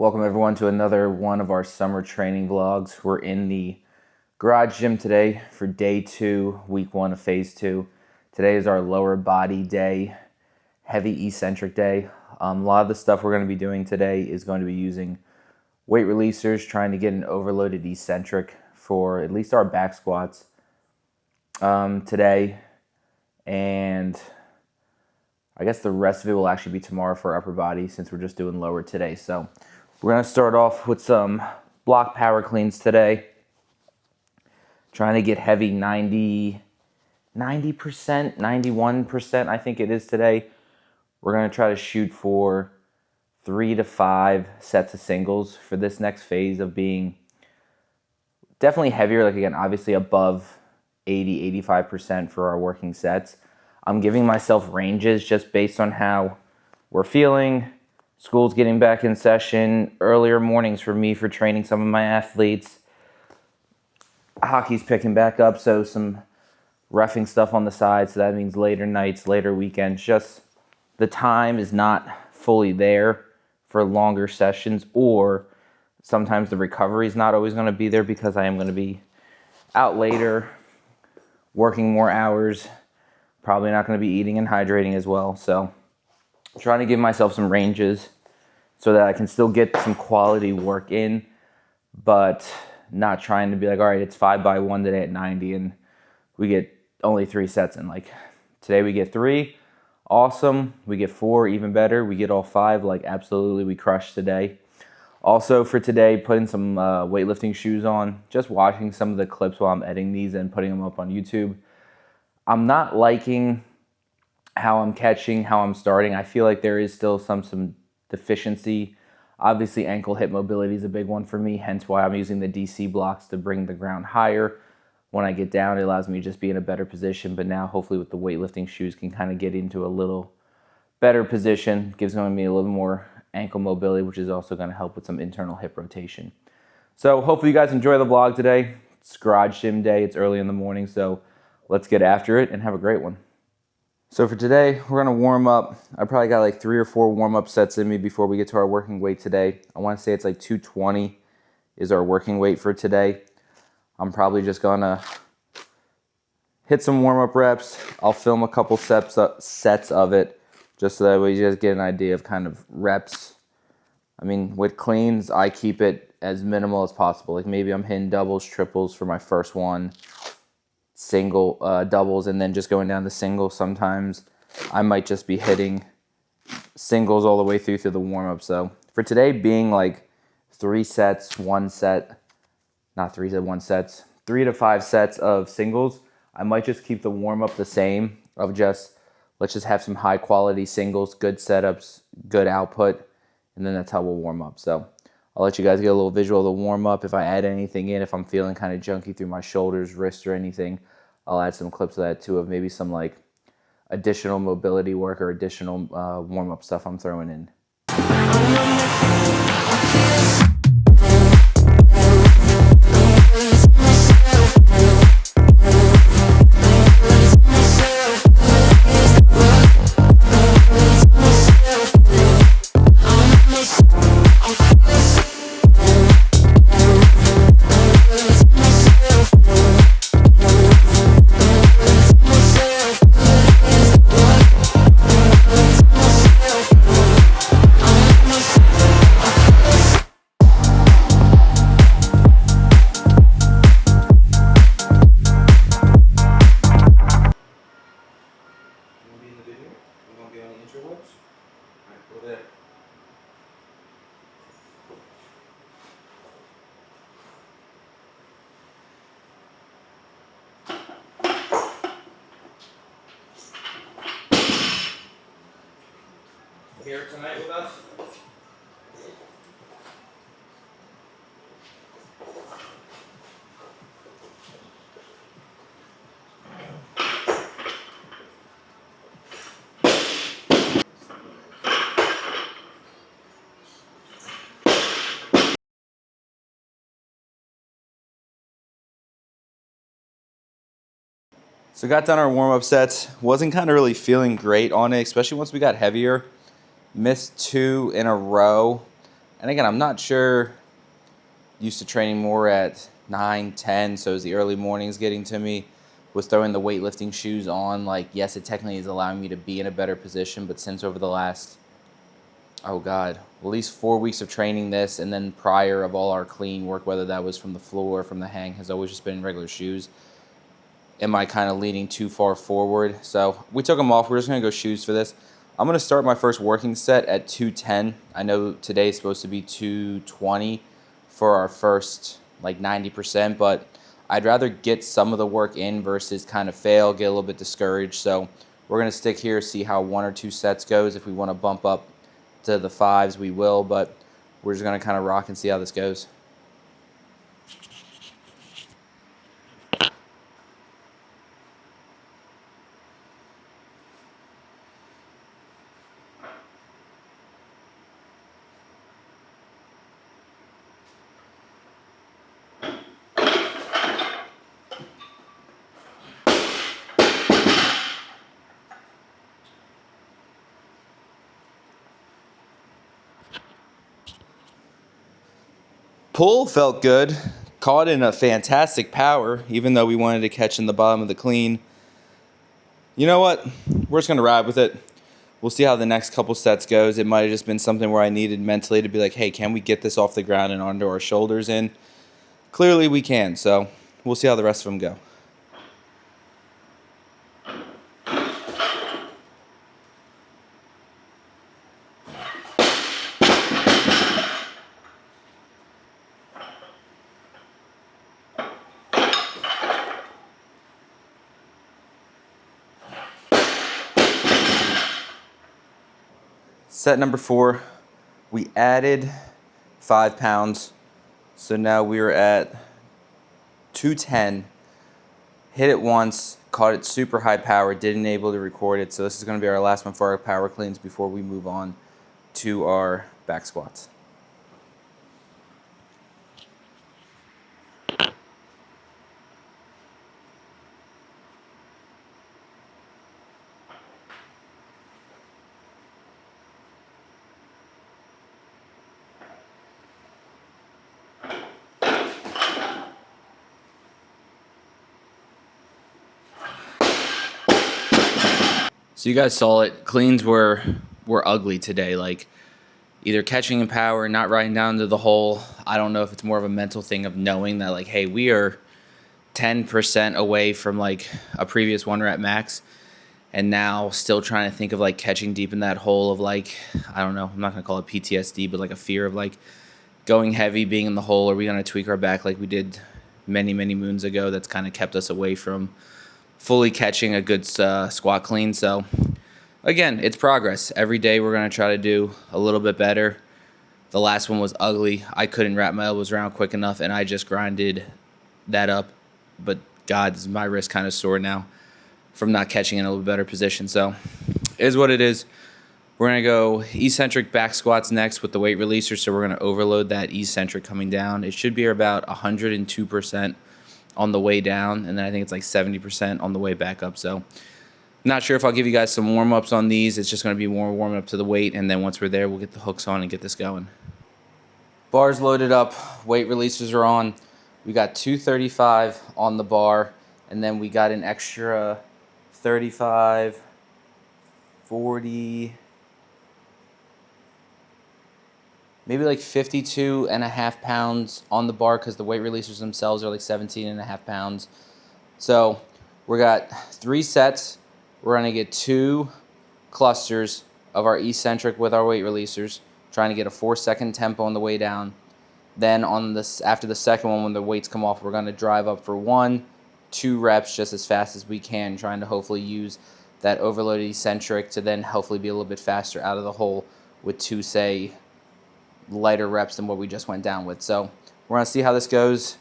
Welcome everyone to another one of our summer training vlogs. We're in the garage gym today for day 2, week 1 of phase 2. Today is our lower body day, heavy eccentric day. A lot of the stuff we're going to be doing today is going to be using weight releasers, trying to get an overloaded eccentric for at least our back squats today. And I guess the rest of it will actually be tomorrow for upper body since we're just doing lower today. So we're going to start off with some block power cleans today. Trying to get heavy 90%, 91% I think it is today. We're going to try to shoot for 3 to 5 sets of singles for this next phase of being definitely heavier. Like again, obviously above 80, 85% for our working sets. I'm giving myself ranges just based on how we're feeling. School's getting back in session. Earlier mornings for me for training some of my athletes. Hockey's picking back up, so some roughing stuff on the side. So that means later nights, later weekends. Just the time is not fully there for longer sessions, or sometimes the recovery is not always going to be there because I am going to be out later, working more hours, probably not going to be eating and hydrating as well. So I'm trying to give myself some ranges so that I can still get some quality work in, but not trying to be like, all right, it's 5 by 1 today at 90 and we get only 3 sets in. Like today we get 3, awesome. We get 4, even better. We get all 5, like absolutely we crushed today. Also for today, putting some weightlifting shoes on, just watching some of the clips while I'm editing these and putting them up on YouTube. I'm not liking how I'm catching, how I'm starting. I feel like there is still some deficiency. Obviously, ankle hip mobility is a big one for me, hence why I'm using the DC blocks to bring the ground higher. When I get down, it allows me to just be in a better position, but now hopefully with the weightlifting shoes can kind of get into a little better position. Gives me a little more ankle mobility, which is also going to help with some internal hip rotation. So hopefully you guys enjoy the vlog today. It's garage gym day. It's early in the morning, so let's get after it and have a great one. So for today, we're going to warm up. I probably got like 3 or 4 warm-up sets in me before we get to our working weight today. I want to say it's like 220 is our working weight for today. I'm probably just going to hit some warm-up reps. I'll film a couple sets of it just so that way you guys get an idea of kind of reps. I mean, with cleans, I keep it as minimal as possible. Like maybe I'm hitting doubles, triples for my first one. Single doubles, and then just going down to singles. Sometimes I might just be hitting singles all the way through the warm-up. So for today being like 3 sets, 1 set, not 3 sets, 1 sets, 3 to 5 sets of singles, I might just keep the warm-up the same of just, let's just have some high quality singles, good setups, good output, and then that's how we'll warm up. So I'll let you guys get a little visual of the warm-up. If I add anything in, if I'm feeling kind of junky through my shoulders, wrists, or anything, I'll add some clips of that too, of maybe some like additional mobility work or additional warm-up stuff I'm throwing in. Here tonight with us? So got done our warm-up sets. Wasn't kind of really feeling great on it, especially once we got heavier. Missed 2 in a row And again, I'm not sure, used to training more at 9, 10, so as the early mornings getting to me, was throwing the weightlifting shoes on. Like, yes, it technically is allowing me to be in a better position, but since over the last, oh God, at least 4 weeks of training this, and then prior of all our clean work, whether that was from the floor, from the hang, has always just been in regular shoes. Am I kind of leaning too far forward? So we took them off. We're just going to go shoes for this. I'm going to start my first working set at 210. I know today's supposed to be 220 for our first like 90%, but I'd rather get some of the work in versus kind of fail, get a little bit discouraged. So we're going to stick here, see how 1 or 2 sets goes. If we want to bump up to the 5s, we will, but we're just going to kind of rock and see how this goes. Pull felt good. Caught in a fantastic power, even though we wanted to catch in the bottom of the clean. You know what? We're just going to ride with it. We'll see how the next couple sets goes. It might have just been something where I needed mentally to be like, hey, can we get this off the ground and onto our shoulders in? Clearly we can, so we'll see how the rest of them go. Set number 4, we added 5 pounds. So now we're at 210. Hit it once, caught it super high power, didn't able to record it. So this is going to be our last one for our power cleans before we move on to our back squats. So you guys saw it. Cleans were ugly today. Like either catching in power, not riding down to the hole. I don't know if it's more of a mental thing of knowing that like, hey, we are 10% away from like a previous 1 rep max, and now still trying to think of like catching deep in that hole of like, I don't know, I'm not gonna call it PTSD, but like a fear of like going heavy, being in the hole. Are we gonna tweak our back like we did many moons ago? That's kind of kept us away from fully catching a good squat clean. So again, it's progress. Every day we're going to try to do a little bit better. The last one was ugly. I couldn't wrap my elbows around quick enough, and I just grinded that up. But God, my wrist kind of sore now from not catching in a little better position. So it is what it is. We're going to go eccentric back squats next with the weight releaser. So we're going to overload that eccentric coming down. It should be about 102% on the way down, and then I think it's like 70% on the way back up. So not sure if I'll give you guys some warm-ups on these. It's just going to be more warming up to the weight, and then once we're there, we'll get the hooks on and get this going. Bars loaded up, weight releases are on. We got 235 on the bar, and then we got an extra 35, 40, maybe like 52.5 pounds on the bar because the weight releasers themselves are like 17.5 pounds. So we got 3 sets. We're going to get 2 clusters of our eccentric with our weight releasers, trying to get a 4-second tempo on the way down. Then on this, after the second one, when the weights come off, we're going to drive up for 1, 2 reps just as fast as we can, trying to hopefully use that overloaded eccentric to then hopefully be a little bit faster out of the hole with 2, say, lighter reps than what we just went down with. So we're going to see how this goes.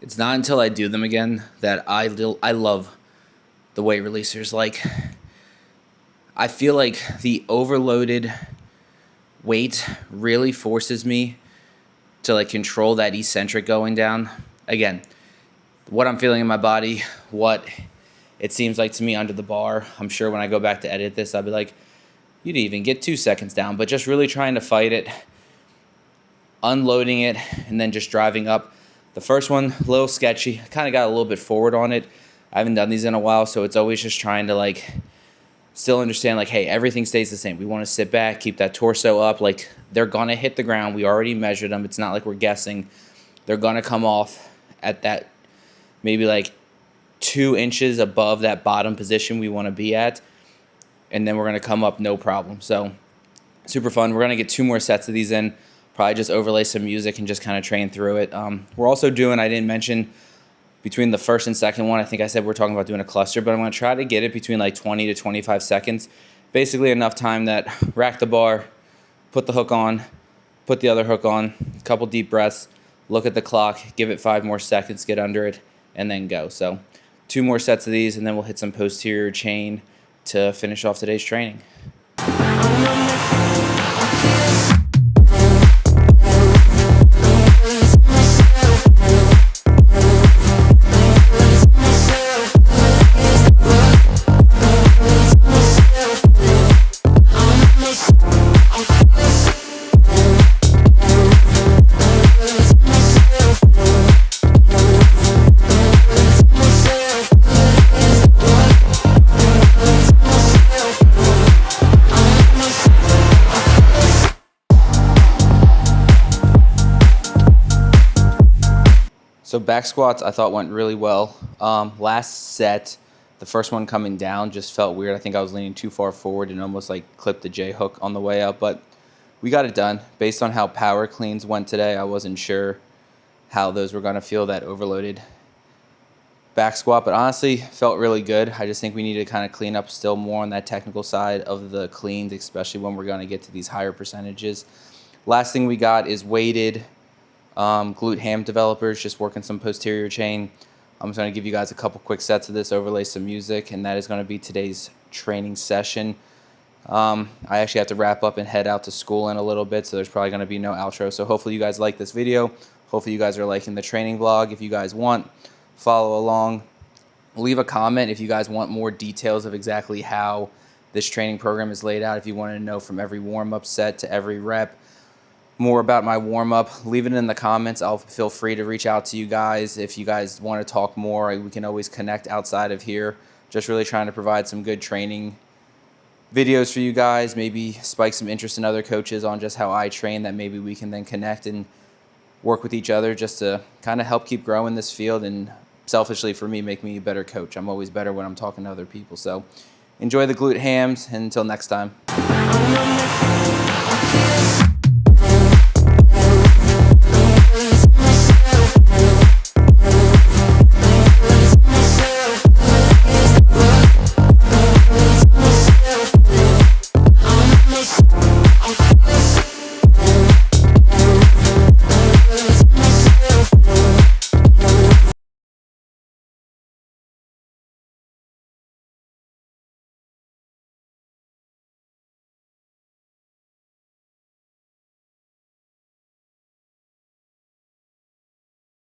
It's not until I do them again that I love the weight releasers. Like, I feel like the overloaded weight really forces me to like control that eccentric going down. Again, what I'm feeling in my body, what it seems like to me under the bar. I'm sure when I go back to edit this, I'll be like, you didn't even get 2 seconds down, but just really trying to fight it, unloading it, and then just driving up. The first one, a little sketchy. I kind of got a little bit forward on it. I haven't done these in a while, so it's always just trying to like still understand like, hey, everything stays the same. We want to sit back, keep that torso up. Like, they're going to hit the ground. We already measured them. It's not like we're guessing. They're going to come off at that maybe like 2 inches above that bottom position we want to be at. And then we're going to come up no problem. So super fun. We're going to get 2 more sets of these in. Probably just overlay some music and just kind of train through it. We're also doing, I didn't mention, between the first and second one, I think I said we're talking about doing a cluster, but I'm going to try to get it between like 20 to 25 seconds. Basically enough time that rack the bar, put the hook on, put the other hook on, a couple deep breaths, look at the clock, give it 5 more seconds, get under it, and then go. So 2 more sets of these, and then we'll hit some posterior chain to finish off today's training. So back squats I thought went really well. Last set, the first one coming down just felt weird. I think I was leaning too far forward and almost like clipped the J hook on the way up, but we got it done. Based on how power cleans went today, I wasn't sure how those were gonna feel, that overloaded back squat, but honestly felt really good. I just think we need to kind of clean up still more on that technical side of the cleans, especially when we're gonna get to these higher percentages. Last thing we got is weighted glute ham developers, just working some posterior chain. I'm just going to give you guys a couple quick sets of this, overlay some music, and that is going to be today's training session. I actually have to wrap up and head out to school in a little bit, so there's probably going to be no outro. So hopefully you guys like this video. Hopefully you guys are liking the training vlog. If you guys want, follow along. Leave a comment if you guys want more details of exactly how this training program is laid out. If you want to know from every warm-up set to every rep, more about my warm-up, leave it in the comments. I'll feel free to reach out to you guys. If you guys want to talk more, we can always connect outside of here. Just really trying to provide some good training videos for you guys, maybe spike some interest in other coaches on just how I train, that maybe we can then connect and work with each other just to kind of help keep growing this field and selfishly for me, make me a better coach. I'm always better when I'm talking to other people. So enjoy the glute hams, and until next time.